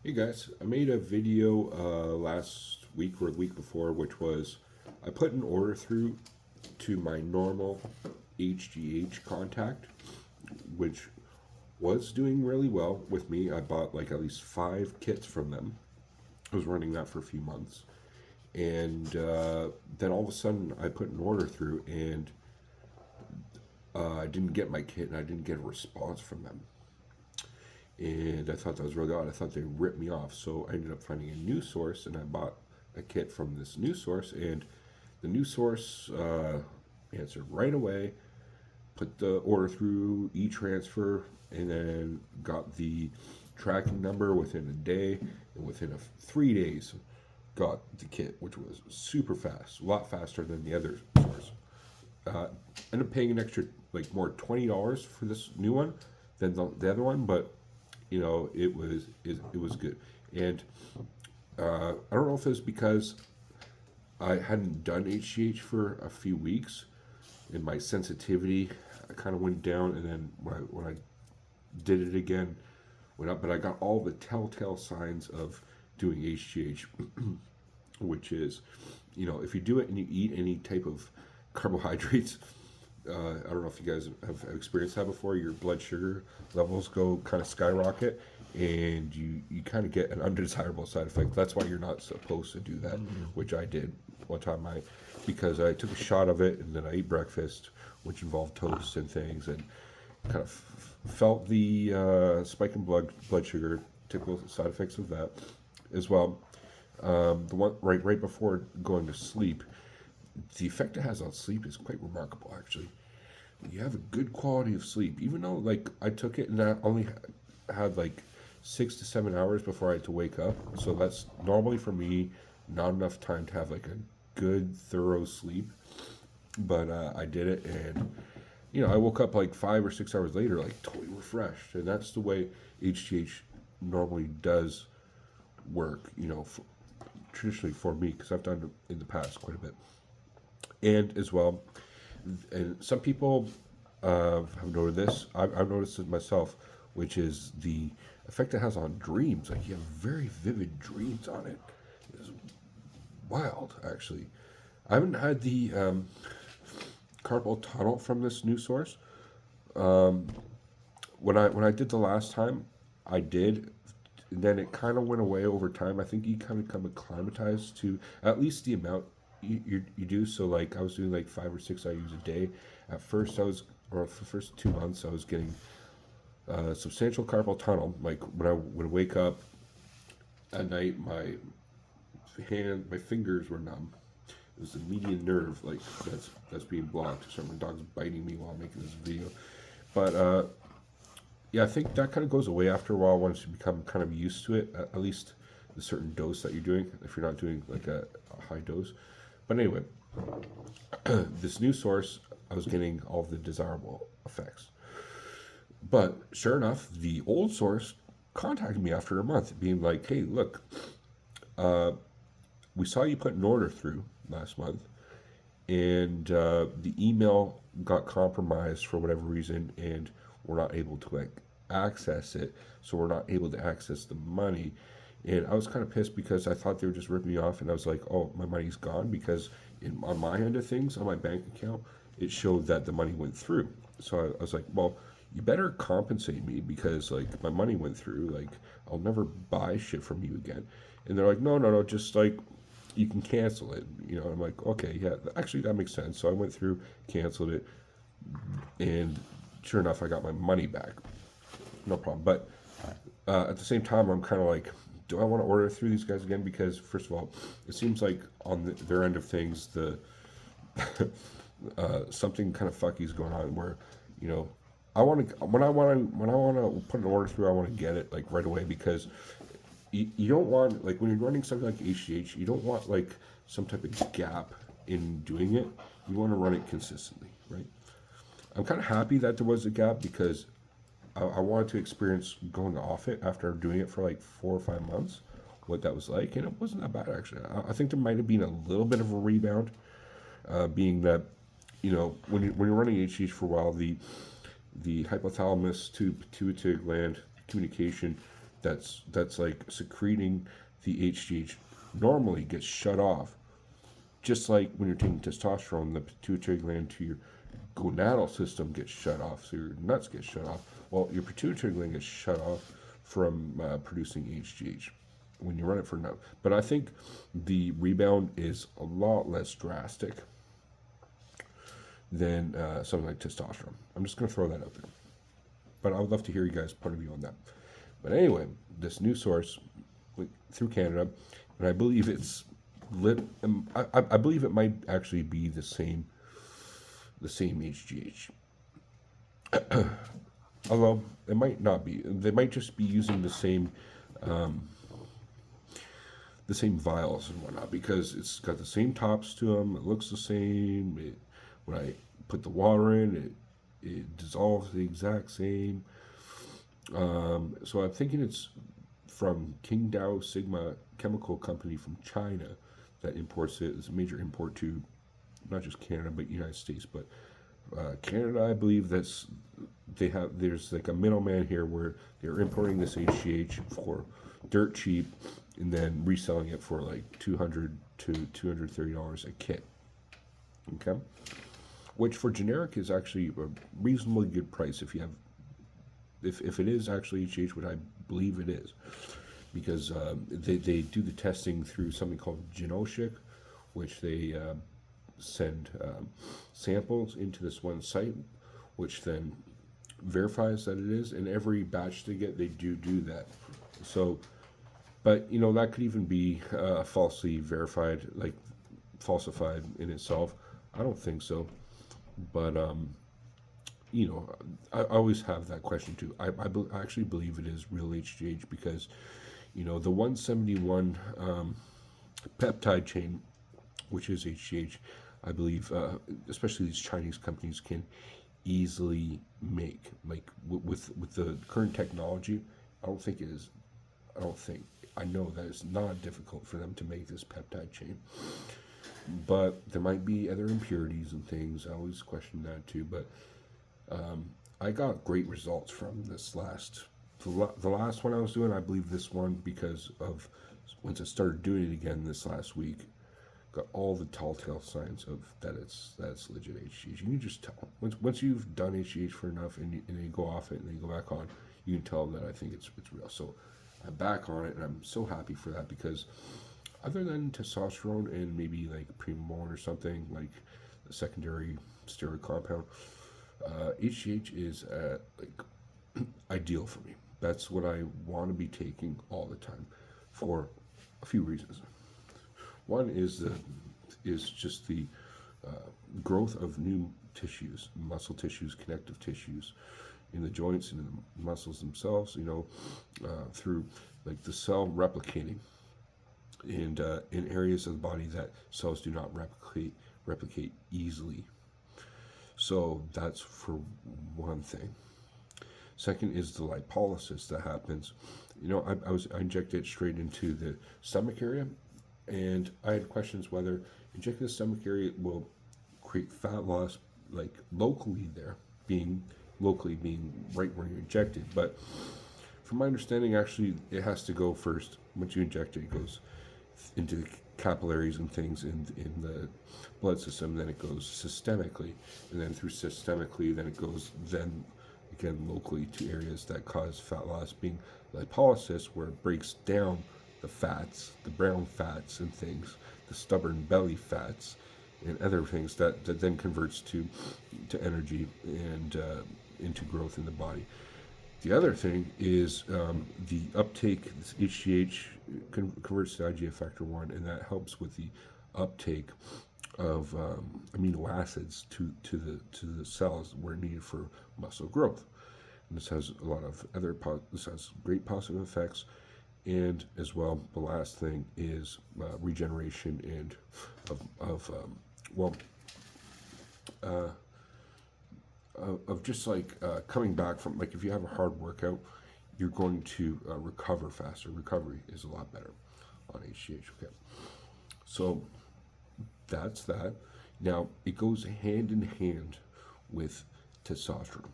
Hey guys, I made a video last week or the week before, which was I put an order through to my normal HGH contact, which was doing really well with me. I bought like at least 5 kits from them. I was running that for a few months. And then all of a sudden I put an order through and I didn't get my kit and I didn't get a response from them. And I thought that was really odd. I thought they ripped me off. So I ended up finding a new source, and I bought a kit from this new source. And the new source answered right away, put the order through e-transfer, and then got the tracking number within a day, and within 3 days got the kit, which was super fast, a lot faster than the other source. Uh, Ended up paying an extra, like more $20 for this new one than the other one, but it was good. And I don't know if it's because I hadn't done HGH for a few weeks, and my sensitivity kind of went down, and then when I did it again, went up. But I got all the telltale signs of doing HGH, which is, if you do it and you eat any type of carbohydrates, I don't know if you guys have experienced that before. Your blood sugar levels go kind of skyrocket, and you kind of get an undesirable side effect. That's why you're not supposed to do that, which I did one time. Because I took a shot of it, and then I ate breakfast, which involved toast and things, and kind of felt the spike in blood sugar, typical side effects of that, as well. The one right before going to sleep, the effect it has on sleep is quite remarkable, actually. You have a good quality of sleep, even though like I took it and I only had like 6 to 7 hours before I had to wake up. So that's normally for me not enough time to have like a good thorough sleep. But I did it, and I woke up like 5 or 6 hours later, like totally refreshed, and that's the way HGH normally does work. Traditionally for me, because I've done it in the past quite a bit, and as well. And some people have noted this. I've noticed it myself, which is the effect it has on dreams. Like you have very vivid dreams on it. It's wild, actually. I haven't had the carpal tunnel from this new source. When I did the last time, I did. And then it kind of went away over time. I think you kind of become acclimatized to at least the amount you do. So like I was doing like 5 or 6 IUs a day. At first or for the first 2 months, I was getting substantial carpal tunnel. Like when I would wake up at night, my fingers were numb. It was the median nerve, like that's being blocked. So my dog's biting me while I'm making this video. But yeah, I think that kind of goes away after a while once you become kind of used to it. At least the certain dose that you're doing, if you're not doing like a high dose. But anyway, this new source, I was getting all of the desirable effects. But sure enough, the old source contacted me after a month, being like, "Hey, look, we saw you put an order through last month, and the email got compromised for whatever reason, and we're not able to like access it, so we're not able to access the money." And I was kind of pissed because I thought they were just ripping me off, and I was like, "Oh, my money's gone," because on my end of things, on my bank account, it showed that the money went through. So I was like, "Well, you better compensate me because like my money went through. Like I'll never buy shit from you again." And they're like, "No, no, no, just like you can cancel it." I'm like, "Okay, yeah, actually that makes sense." So I went through, canceled it, and sure enough, I got my money back. No problem. But at the same time, I'm kind of like, do I want to order through these guys again? Because first of all, it seems like on their end of things, the something kind of fucky is going on where, you know, when I want to put an order through, I want to get it like right away because you don't want like when you're running something like HGH, you don't want like some type of gap in doing it. You want to run it consistently, right? I'm kind of happy that there was a gap because I wanted to experience going off it after doing it for like 4 or 5 months, what that was like, and it wasn't that bad actually. I think there might have been a little bit of a rebound, being that when you're running HGH for a while, the hypothalamus to pituitary gland communication that's like secreting the HGH normally gets shut off. Just like when you're taking testosterone, the pituitary gland to your gonadal system gets shut off, so your nuts get shut off. Well, your pituitary gland gets shut off from producing HGH when you run it for nut. But I think the rebound is a lot less drastic than something like testosterone. I'm just going to throw that out there. But I would love to hear you guys' point of view on that. But anyway, this new source through Canada, and I believe it's lit. I believe it might actually be the same HGH. Although it might not be. They might just be using the same vials and whatnot, because it's got the same tops to them. It looks the same. When I put the water in, it dissolves the exact same. So I'm thinking it's from Qingdao Sigma Chemical Company from China that imports it. It's a major import to not just Canada but United States. But Canada, I believe there's like a middleman here where they're importing this HGH for dirt cheap and then reselling it for like $200 to $230 a kit. Okay, which for generic is actually a reasonably good price if you have, if it is actually HGH, which I believe it is, because they do the testing through something called Genoshic, which they send samples into this one site, which then verifies that it is. And every batch they get, they do that. So, but you know, that could even be falsely verified, like falsified in itself. I don't think so, but you know, I always have that question too. I actually believe it is real HGH because, you know, the 171 peptide chain, which is HGH, I believe, especially these Chinese companies can easily make, like with the current technology. I know that it's not difficult for them to make this peptide chain, but there might be other impurities and things. I always question that too, but I got great results from this the last one I was doing. I believe this one, because of once I started doing it again this last week, got all the telltale signs of that it's legit HGH. You can just tell once you've done HGH for enough and you go off it and then you go back on, you can tell that I think it's real. So I'm back on it and I'm so happy for that, because other than testosterone and maybe like primobolan or something like the secondary steroid compound, HGH is like ideal for me. That's what I want to be taking all the time for a few reasons. One is just the growth of new tissues, muscle tissues, connective tissues in the joints and in the muscles themselves. You know, through like the cell replicating, and in areas of the body that cells do not replicate easily. So that's for one thing. Second is the lipolysis that happens. You know, I injected it straight into the stomach area, and I had questions whether injecting the stomach area will create fat loss, like locally being right where you injected. But from my understanding, actually, it has to go first. Once you inject it, it goes into the capillaries and things in the blood system, then it goes systemically, and then through systemically, then it goes then again locally to areas that cause fat loss, being lipolysis, where it breaks down the fats, the brown fats and things, the stubborn belly fats and other things that then converts to energy and into growth in the body. The other thing is the uptake. This HGH converts to IGF factor 1, and that helps with the uptake of amino acids to the cells where needed for muscle growth. And this has a lot of this has great positive effects. And as well, the last thing is regeneration and of just like coming back from, like, if you have a hard workout, you're going to recover faster. Recovery is a lot better on HGH. Okay, so that's that. Now it goes hand in hand with testosterone,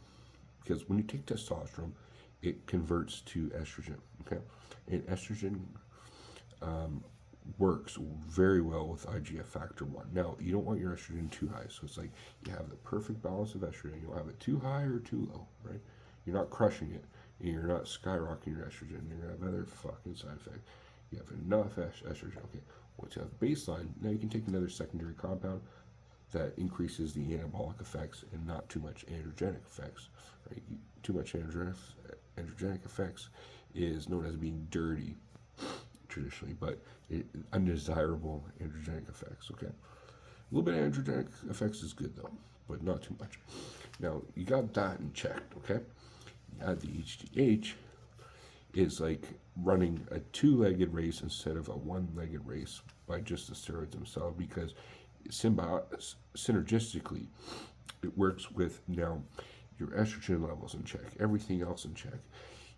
because when you take testosterone, it converts to estrogen. Okay, and estrogen works very well with IGF factor 1. Now, you don't want your estrogen too high, so it's like you have the perfect balance of estrogen. You don't have it too high or too low, right? You're not crushing it, and you're not skyrocketing your estrogen. You're going to have other fucking side effects. You have enough estrogen. Okay, once you have baseline, now you can take another secondary compound that increases the anabolic effects and not too much androgenic effects. Right? Too much androgenic effects is known as being dirty traditionally, but undesirable androgenic effects. Okay, a little bit of androgenic effects is good though, but not too much. Now you got that in check. Okay, you add the HGH is like running a two-legged race instead of a one-legged race by just the steroids themselves, because synergistically it works with now your estrogen levels in check, everything else in check.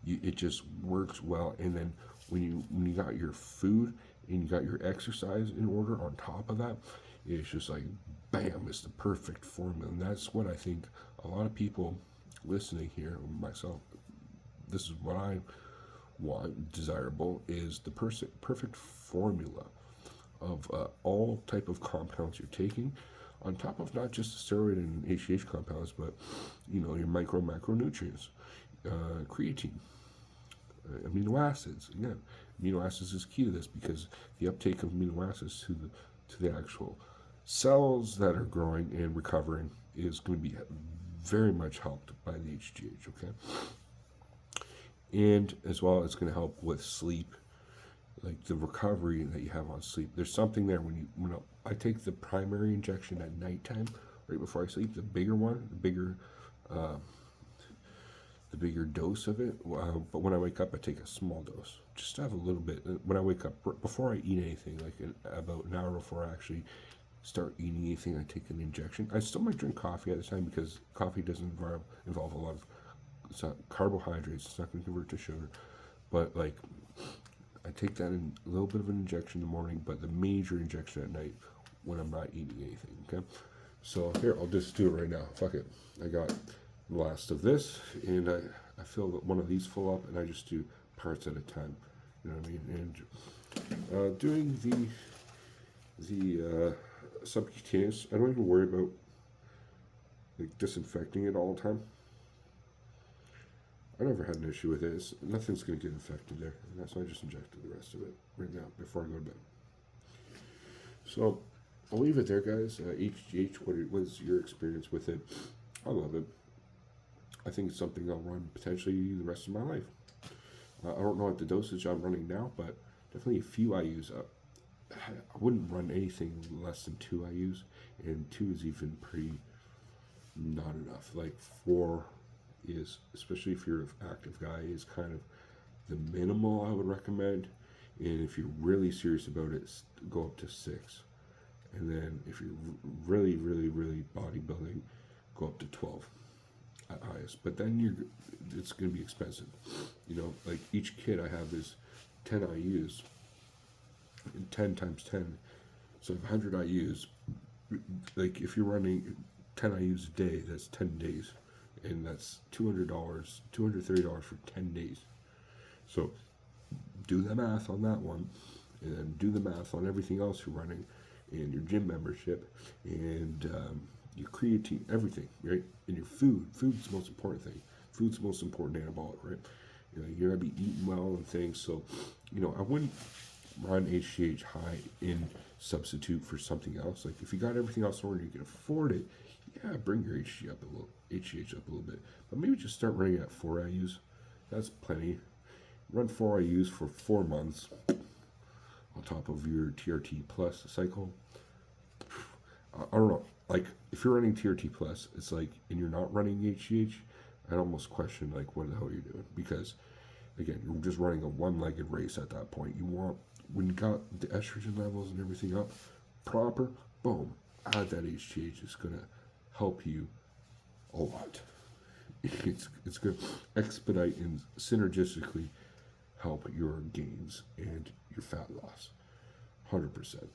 It just works well, and then when you got your food and you got your exercise in order on top of that, it's just like bam, it's the perfect formula. And that's what I think a lot of people listening here, myself, this is what I want, desirable, is the perfect formula of all type of compounds you're taking, on top of not just the steroid and HGH compounds, but your macronutrients, creatine, amino acids. Again, amino acids is key to this, because the uptake of amino acids to the actual cells that are growing and recovering is going to be very much helped by the HGH. Okay, and as well, it's going to help with sleep, like the recovery that you have on sleep. There's something there when I take the primary injection at nighttime, right before I sleep, the bigger one, the bigger dose of it. But when I wake up, I take a small dose, just to have a little bit. When I wake up, before I eat anything, like about an hour before I actually start eating anything, I take an injection. I still might drink coffee at the time, because coffee doesn't involve a lot of carbohydrates. It's not going to convert to sugar, but like I take that in a little bit of an injection in the morning, but the major injection at night when I'm not eating anything. Okay, so here, I'll just do it right now. Fuck it. I got the last of this, and I fill one of these full up, and I just do parts at a time. You know what I mean? And doing the subcutaneous, I don't even worry about like disinfecting it all the time. I never had an issue with it. Nothing's going to get infected there. And that's why I just injected the rest of it right now before I go to bed. So I'll leave it there, guys. HGH, what was your experience with it? I love it. I think it's something I'll run potentially the rest of my life. I don't know at the dosage I'm running now, but definitely a few IUs. I wouldn't run anything less than 2 IUs, and 2 is even pretty not enough. Like 4 is, especially if you're an active guy, is kind of the minimal I would recommend. And if you're really serious about it, go up to 6. And then if you're really, really, really bodybuilding, go up to 12 at highest. But then it's going to be expensive. Like each kit I have is 10 IUs, and 10 times 10. So 100 IUs. Like if you're running 10 IUs a day, that's 10 days. And that's $200, $230 for 10 days. So do the math on that one, and then do the math on everything else you're running, and your gym membership, and your creatine, everything, right? And your food. Food's the most important thing. Food's the most important anabolic, right? You're gonna be eating well and things. So, I wouldn't run HGH high in substitute for something else. Like if you got everything else in order, you can afford it. Yeah, bring your HGH up a little bit, but maybe just start running at 4 IUs. That's plenty. Run 4 IUs for 4 months on top of your TRT plus cycle. I don't know. Like if you're running TRT plus, it's like, and you're not running HGH, I'd almost question like what the hell you're doing, because again, you're just running a one-legged race at that point. When you got the estrogen levels and everything up proper, boom, add that HGH. It's gonna help you a lot. It's going to expedite and synergistically help your gains and your fat loss, 100%.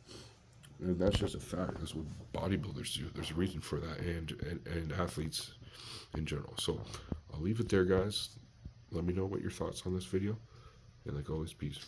And that's just a fact. That's what bodybuilders do. There's a reason for that, and athletes in general. So I'll leave it there, guys. let me know what your thoughts on this video. And like always, peace.